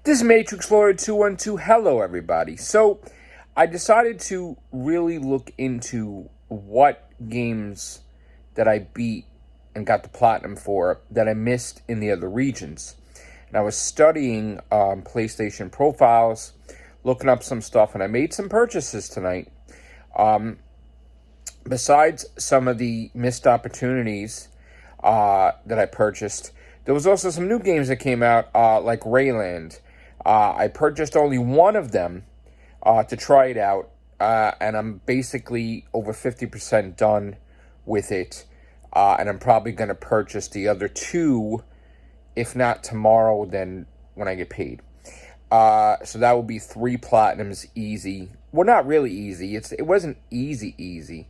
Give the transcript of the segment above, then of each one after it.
This is Matrix Lawyer 212. Hello, everybody. So, I decided to really look into what games that I beat and got the platinum for that I missed in the other regions. And I was studying PlayStation profiles, looking up some stuff, and I made some purchases tonight. Besides some of the missed opportunities that I purchased, there was also some new games that came out, like Rayland. I purchased only one of them to try it out, and I'm basically over 50% done with it, and I'm probably going to purchase the other two, if not tomorrow, then when I get paid. So that will be 3 platinums easy. Well, not really easy. It wasn't easy.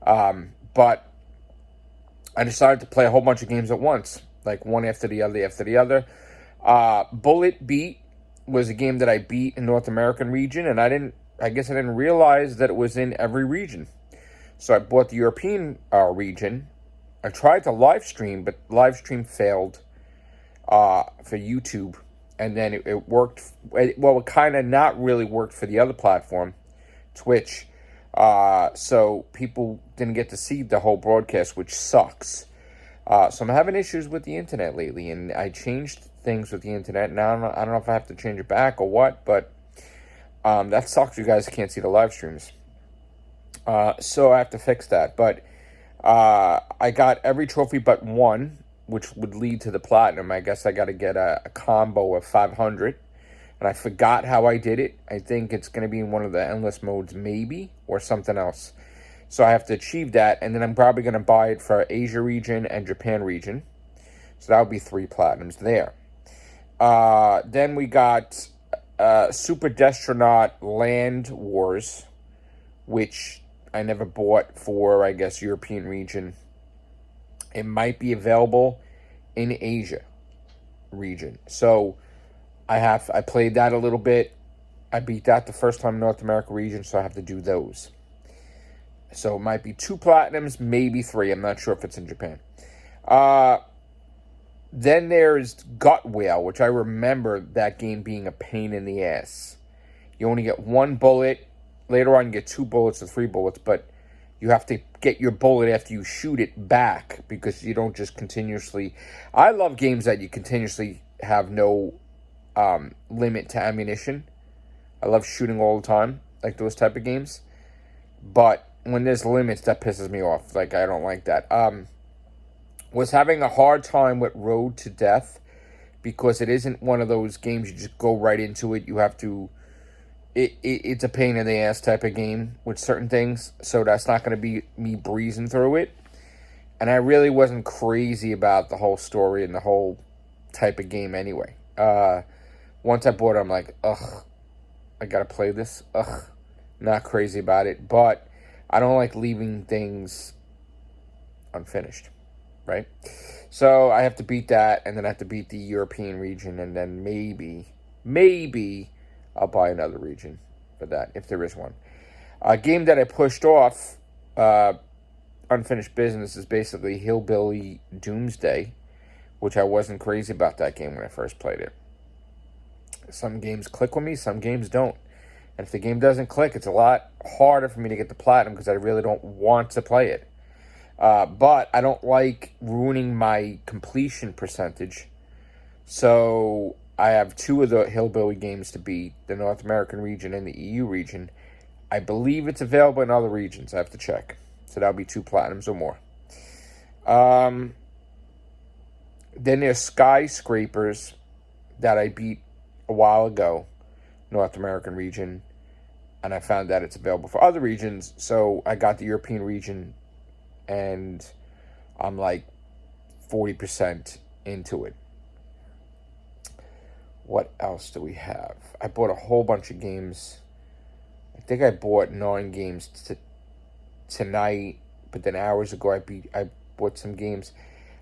But I decided to play a whole bunch of games at once, like one after the other. Bullet Beat was a game that I beat in North American region, and I guess I didn't realize that it was in every region. So I bought the European region. I tried to live stream, but live stream failed for YouTube, and then it worked. Well, it kind of not really worked for the other platform, Twitch. So people didn't get to see the whole broadcast, which sucks. So I'm having issues with the internet lately, and I changed things with the internet. Now I don't know if I have to change it back or what, but that sucks. You guys can't see the live streams. So I have to fix that. But I got every trophy but one, which would lead to the platinum. I guess I got to get a combo of 500. And I forgot how I did it. I think it's going to be in one of the endless modes, maybe, or something else. So I have to achieve that, and then I'm probably going to buy it for Asia region and Japan region. So that would be 3 platinums there. Then we got Super Destronaut Land Wars, which I never bought for, I guess, European region. It might be available in Asia region. So I played that a little bit. I beat that the first time in North America region, so I have to do those. So it might be 2 platinums, maybe 3. I'm not sure if it's in Japan. Then there's Gut Whale, which I remember that game being a pain in the ass. You only get 1 bullet. Later on, you get 2 bullets or 3 bullets, but you have to get your bullet after you shoot it back because you don't just continuously... I love games that you continuously have no limit to ammunition. I love shooting all the time, like those type of games. But when there's limits, that pisses me off. Like, I don't like that. Was having a hard time with Road to Death because it isn't one of those games you just go right into it. You have to... It's a pain in the ass type of game with certain things. So that's not going to be me breezing through it. And I really wasn't crazy about the whole story and the whole type of game anyway. Once I bought it, I'm like, ugh, I gotta play this. Ugh, not crazy about it. But I don't like leaving things unfinished, right? So I have to beat that, and then I have to beat the European region, and then maybe I'll buy another region for that, if there is one. A game that I pushed off, unfinished business, is basically Hillbilly Doomsday, which I wasn't crazy about that game when I first played it. Some games click with me, some games don't. And if the game doesn't click, it's a lot harder for me to get the platinum because I really don't want to play it. But I don't like ruining my completion percentage. So I have 2 of the Hillbilly games to beat, the North American region and the EU region. I believe it's available in other regions. I have to check. So that'll be 2 platinums or more. Then there's Skyscrapers that I beat a while ago, North American region, and I found that it's available for other regions, so I got the European region, and I'm like 40% into it. What else do we have? I bought a whole bunch of games. I think I bought 9 games tonight, but then hours ago I bought some games.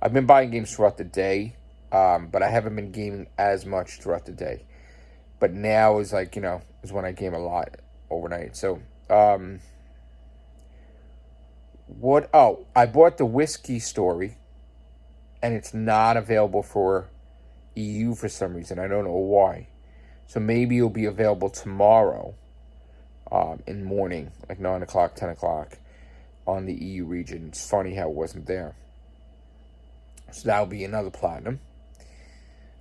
I've been buying games throughout the day, but I haven't been gaming as much throughout the day. But now is like, is when I game a lot overnight. So, I bought the Whiskey Story, and it's not available for EU for some reason. I don't know why. So maybe it'll be available tomorrow in morning, like 9 o'clock, 10 o'clock on the EU region. It's funny how it wasn't there. So that'll be another platinum.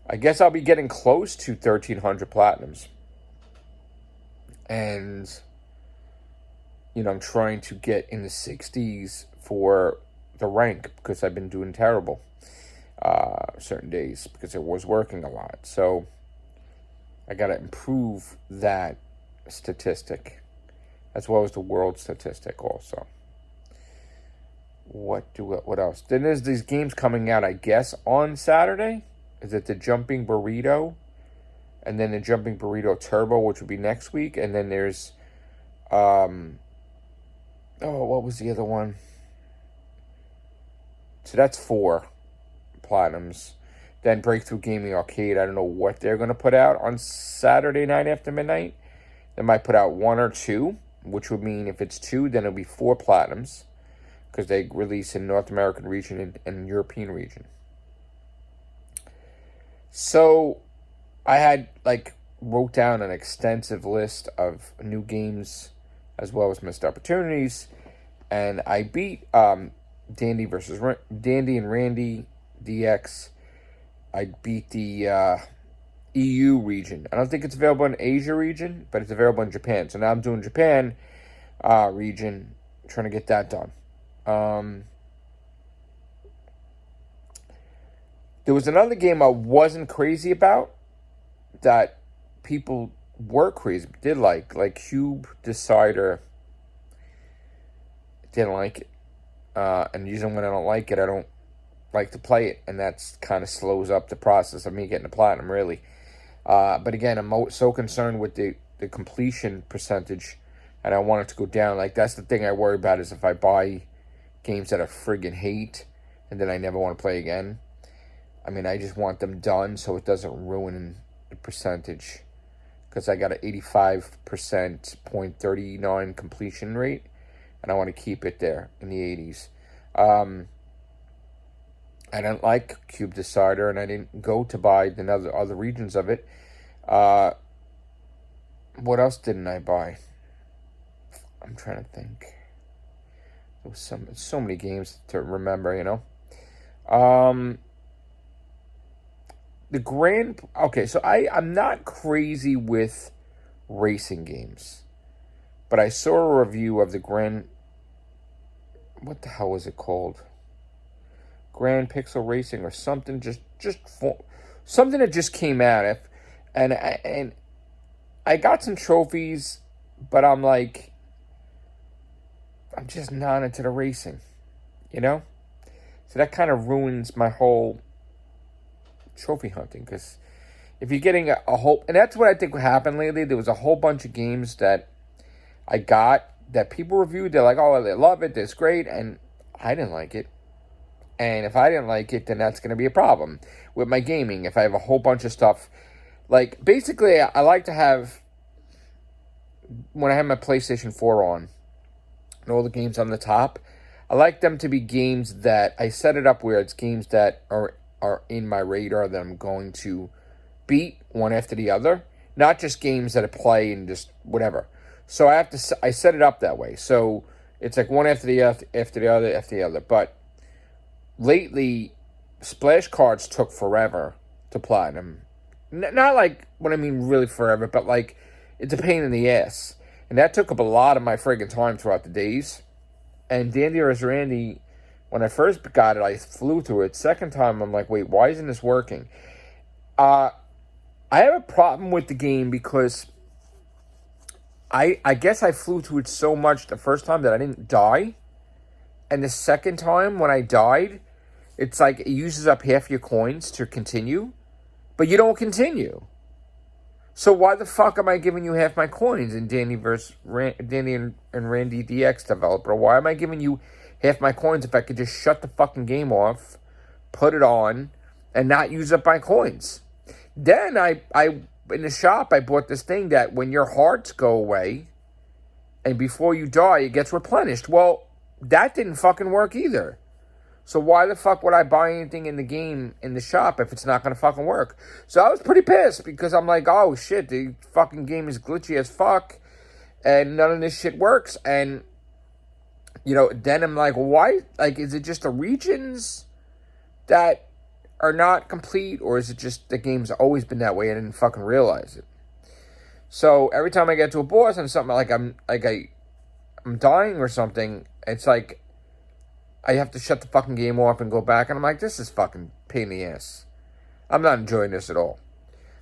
I guess I'll be getting close to 1,300 platinums. And, I'm trying to get in the 60s for the rank because I've been doing terrible certain days because I was working a lot. So I got to improve that statistic as well as the world statistic also. What else? Then there's these games coming out, I guess, on Saturday. Is it the Jumping Burrito? And then the Jumping Burrito Turbo, which would be next week. And then there's, what was the other one? So that's 4 platinums. Then Breakthrough Gaming Arcade. I don't know what they're going to put out on Saturday night after midnight. They might put out 1 or 2, which would mean if it's 2, then it'll be 4 platinums. Because they release in North American region and European region. So I had wrote down an extensive list of new games as well as missed opportunities, and I beat Dandy and Randy DX. I beat the EU region. I don't think it's available in Asia region, but it's available in Japan. So now I'm doing Japan region, trying to get that done. There was another game I wasn't crazy about that people were crazy, did like Cube Decider. Didn't like it. And usually when I don't like it, I don't like to play it. And that's kind of slows up the process of me getting the platinum, really. But again, I'm so concerned with the completion percentage, and I want it to go down. That's the thing I worry about, is if I buy games that I friggin' hate and then I never want to play again. I mean, I just want them done so it doesn't ruin the percentage. Because I got an 85.39 completion rate, and I want to keep it there in the 80s. I didn't like Cube Decider, and I didn't go to buy the other regions of it. What else didn't I buy? I'm trying to think. There was so many games to remember, so I'm not crazy with racing games, but I saw a review of the what the hell was it called? Grand Pixel Racing or something, something that just came out, and I got some trophies, but I'm just not into the racing, So that kind of ruins my whole trophy hunting, because if you're getting a whole, and that's what I think happened lately, there was a whole bunch of games that I got that people reviewed, they're like, oh, they love it, it's great, and I didn't like it. And if I didn't like it, then that's going to be a problem with my gaming. If I have a whole bunch of stuff, basically, I like to have, when I have my PlayStation 4 on, and all the games on the top, I like them to be games that, I set it up where it's games that are in my radar that I'm going to beat one after the other, not just games that I play and just whatever. So I set it up that way. So it's one after the other. But lately, splash cards took forever to platinum. Not what I mean really forever, but it's a pain in the ass. And that took up a lot of my friggin' time throughout the days. And Dandy vs. Randy, when I first got it, I flew through it. Second time, I'm like, wait, why isn't this working? I have a problem with the game because I guess I flew through it so much the first time that I didn't die. And the second time when I died, it's it uses up half your coins to continue, but you don't continue. So why the fuck am I giving you half my coins in Dandy and Randy DX developer? Why am I giving you half my coins if I could just shut the fucking game off, put it on, and not use up my coins? Then I in the shop, I bought this thing that when your hearts go away and before you die, it gets replenished. Well, that didn't fucking work either. So why the fuck would I buy anything in the game, in the shop, if it's not going to fucking work? So I was pretty pissed because I'm like, oh shit, the fucking game is glitchy as fuck and none of this shit works. And, then I'm like, why? Like, is it just the regions that are not complete, or is it just the game's always been that way and I didn't fucking realize it? So every time I get to a boss and something I'm dying or something, it's like I have to shut the fucking game off and go back, and I'm like, this is fucking pain in the ass. I'm not enjoying this at all.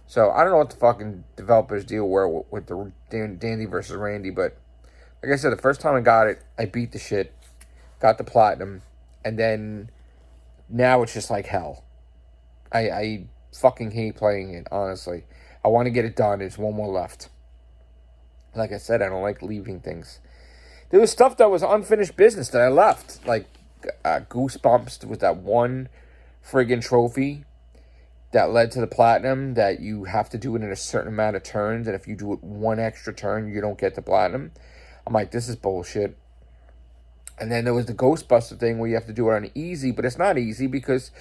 So I don't know what the fucking developers deal were with the Dandy versus Randy, but like I said, the first time I got it, I beat the shit, got the platinum, and then now it's just like hell. I fucking hate playing it, honestly. I want to get it done. There's one more left. Like I said, I don't like leaving things. There was stuff that was unfinished business that I left. Like Goosebumps with that one friggin' trophy that led to the platinum, that you have to do it in a certain amount of turns, and if you do it one extra turn, you don't get the platinum. I'm like, this is bullshit. And then there was the Ghostbuster thing where you have to do it on easy, but it's not easy because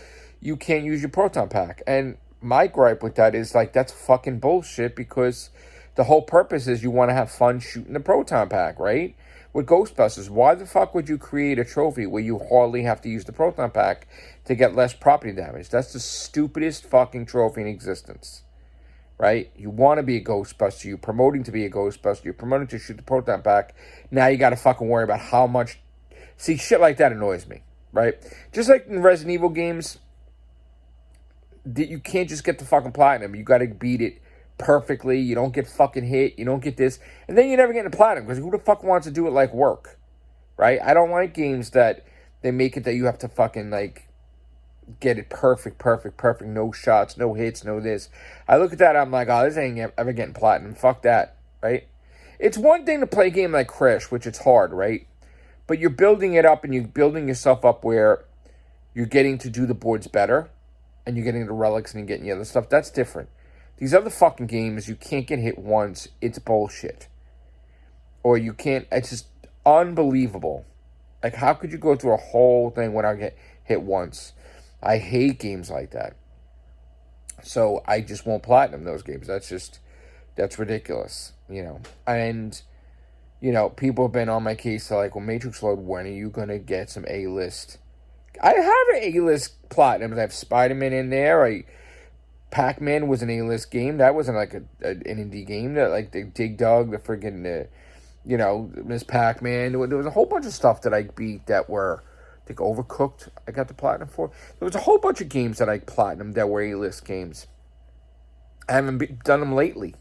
you can't use your proton pack. And my gripe with that is, like, that's fucking bullshit, because the whole purpose is you want to have fun shooting the proton pack, right? With Ghostbusters, why the fuck would you create a trophy where you hardly have to use the proton pack to get less property damage? That's the stupidest fucking trophy in existence, right? You want to be a Ghostbuster. You're promoting to be a Ghostbuster. You're promoting to shoot the proton pack. Now you got to fucking worry about how much. See, shit like that annoys me, right? Just like in Resident Evil games, you can't just get the fucking platinum. You got to beat it perfectly. You don't get fucking hit. You don't get this. And then you never get the platinum, because who the fuck wants to do it like work, right? I don't like games that they make it that you have to fucking, like, get it perfect, no shots, no hits, no this. I look at that, I'm like, oh, this ain't ever getting platinum. Fuck that, right? It's one thing to play a game like Crash, which it's hard, right? But you're building it up, and you're building yourself up where you're getting to do the boards better, and you're getting the relics and you're getting the other stuff. That's different. These other fucking games, you can't get hit once. It's bullshit. Or you can't, it's just unbelievable. Like, how could you go through a whole thing without get hit once? I hate games like that. So I just won't platinum those games. That's ridiculous, And, people have been on my case to, like, well, Matrix Load, when are you going to get some A-list? I have an A-list platinum. I have Spider-Man in there. Pac-Man was an A-list game. That wasn't like an indie game. That, like, the Dig Dug, the friggin', Miss Pac-Man. There was a whole bunch of stuff that I beat that were, I think, Overcooked. I got the platinum for. There was a whole bunch of games that I platinumed that were A-list games. I haven't done them lately.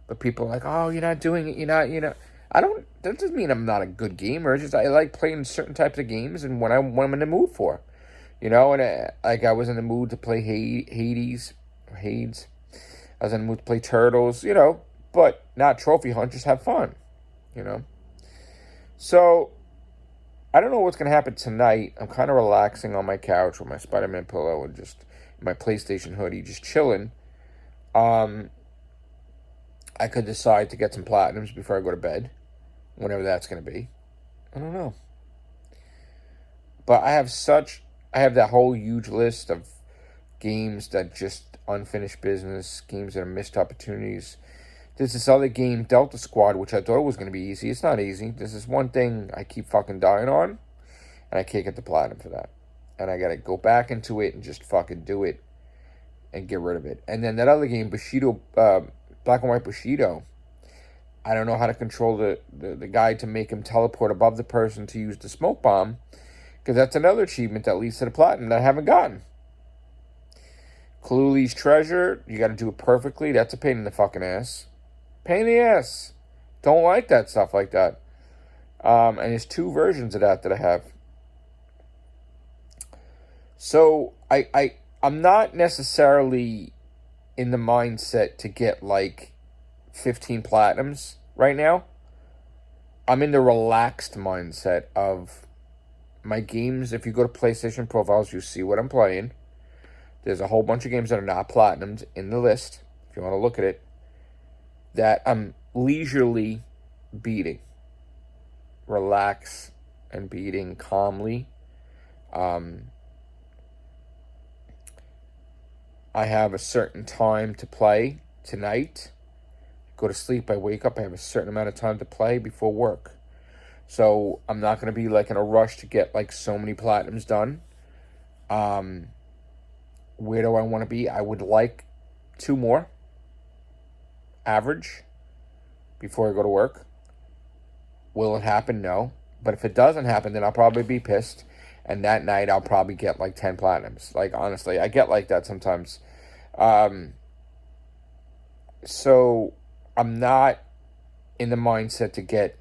But people are like, oh, you're not doing it. I don't, that doesn't mean I'm not a good gamer. It's just I like playing certain types of games and when I'm in the mood for. And I was in the mood to play Hades. I was in the mood to play Turtles, but not trophy hunt, just have fun, So, I don't know what's going to happen tonight. I'm kind of relaxing on my couch with my Spider-Man pillow and just my PlayStation hoodie, just chilling. I could decide to get some platinums before I go to bed, whenever that's going to be. I don't know. But I have that whole huge list of games that just unfinished business, games that are missed opportunities. There's this other game, Delta Squad, which I thought was going to be easy. It's not easy. There's this one thing I keep fucking dying on, and I can't get the platinum for that. And I got to go back into it and just fucking do it and get rid of it. And then that other game, Bushido, Black and White Bushido, I don't know how to control the guy to make him teleport above the person to use the smoke bomb, because that's another achievement that leads to the platinum that I haven't gotten. Cluely's Treasure, you got to do it perfectly. That's a pain in the fucking ass. Pain in the ass. Don't like that stuff like that. And there's 2 versions of that I have. So I'm not necessarily in the mindset to get like 15 platinums right now. I'm in the relaxed mindset of my games. If you go to PlayStation profiles, you see what I'm playing. There's a whole bunch of games that are not platinumed in the list, if you want to look at it, that I'm leisurely beating. Relax and beating calmly. I have a certain time to play tonight. Go to sleep, I wake up, I have a certain amount of time to play before work. So I'm not going to be like in a rush to get like so many platinums done. Where do I want to be? I would like 2 more average before I go to work. Will it happen? No. But if it doesn't happen, then I'll probably be pissed. And that night, I'll probably get like 10 platinums. Like, honestly, I get like that sometimes. So I'm not in the mindset to get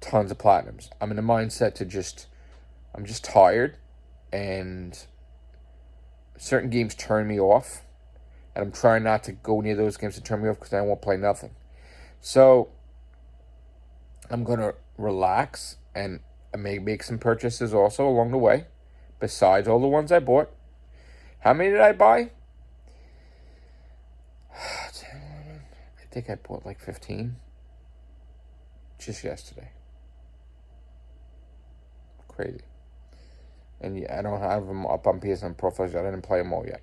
tons of platinums. I'm in the mindset to I'm just tired. And certain games turn me off. And I'm trying not to go near those games to turn me off because I won't play nothing. So I'm going to relax and make some purchases also along the way, besides all the ones I bought. How many did I buy? 10, 11. I think I bought like 15 just yesterday. Crazy. And yeah, I don't have them up on PSN profiles yet. I didn't play them all yet.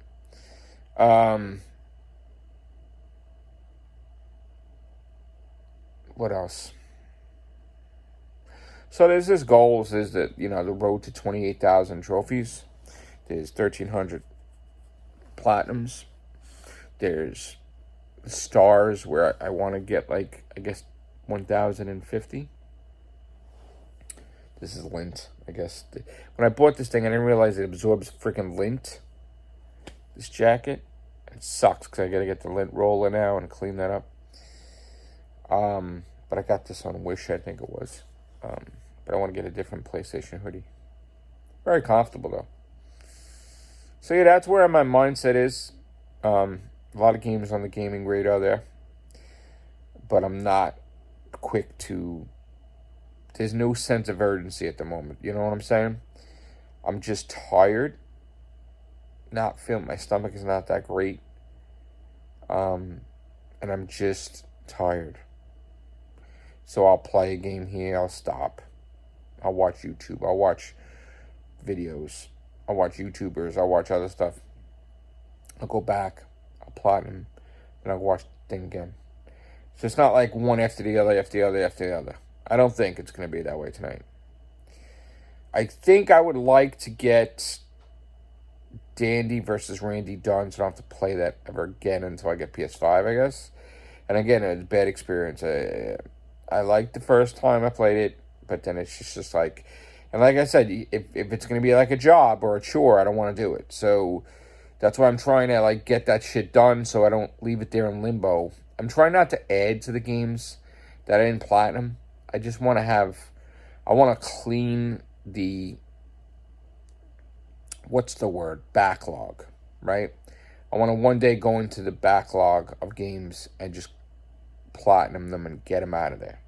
What else? So there's this goals, is that, the road to 28,000 trophies. There's 1,300 platinums. There's stars where I want to get like, I guess, 1,050. This is lint, I guess. When I bought this thing, I didn't realize it absorbs freaking lint. This jacket. It sucks because I got to get the lint roller now and clean that up. But I got this on Wish, I think it was. But I want to get a different PlayStation hoodie. Very comfortable, though. So, yeah, that's where my mindset is. A lot of games on the gaming radar there. But I'm not quick to... There's no sense of urgency at the moment. You know what I'm saying? I'm just tired. Not feeling... My stomach is not that great. And I'm just tired. So I'll play a game here. I'll stop. I'll watch YouTube. I'll watch videos. I'll watch YouTubers. I'll watch other stuff. I'll go back. I'll platinum. And I'll watch the thing again. So it's not like one after the other, after the other, after the other. I don't think it's going to be that way tonight. I think I would like to get Dandy versus Randy done, so I don't have to play that ever again until I get PS5, I guess. And again, it's a bad experience. I liked the first time I played it, but then it's just like... And like I said, if it's going to be like a job or a chore, I don't want to do it. So that's why I'm trying to like get that shit done so I don't leave it there in limbo. I'm trying not to add to the games that I didn't platinum. I just want to have... I want to clean the... What's the word? Backlog, right? I want to one day go into the backlog of games and just platinum them and get them out of there.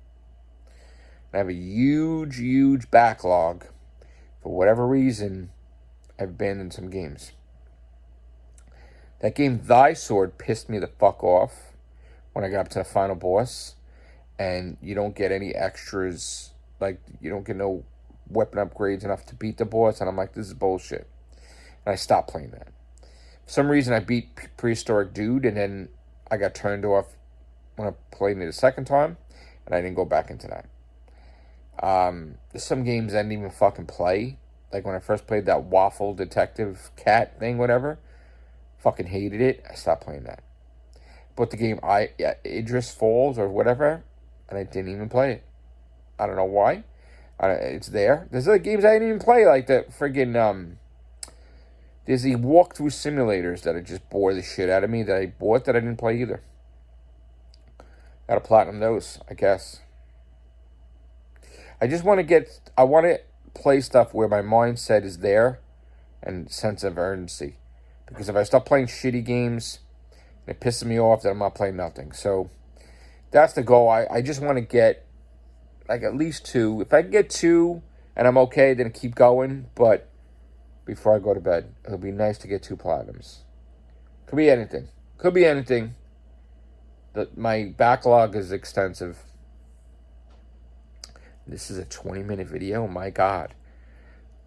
I have a huge, huge backlog. For whatever reason, I've abandoned some games. That game, Thy Sword, pissed me the fuck off when I got up to the final boss. And you don't get any extras. Like, you don't get no weapon upgrades enough to beat the boss. And I'm like, this is bullshit. And I stopped playing that. For some reason, I beat Prehistoric Dude. And then I got turned off when I played it the second time. And I didn't go back into that. There's some games I didn't even fucking play. Like when I first played that Waffle Detective Cat thing, whatever. Fucking hated it. I stopped playing that. But the game Idris Falls or whatever, and I didn't even play it. I don't know why. It's there. There's other games I didn't even play, like the friggin' there's the walkthrough simulators that just bore the shit out of me that I bought that I didn't play either. Gotta platinum those, I guess. I just want to play stuff where my mindset is there and sense of urgency. Because if I start playing shitty games, it pisses me off that I'm not playing nothing. So that's the goal. I just want to get like at least 2. If I can get 2 and I'm okay, then keep going. But before I go to bed, it'll be nice to get 2 platinums. Could be anything. Could be anything. My backlog is extensive. This is a 20-minute video. My God.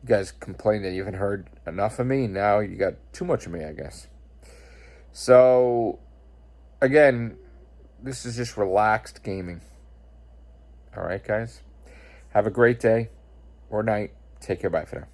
You guys complained that you haven't heard enough of me. Now you got too much of me, I guess. So, again, this is just relaxed gaming. All right, guys? Have a great day or night. Take care. Bye for now.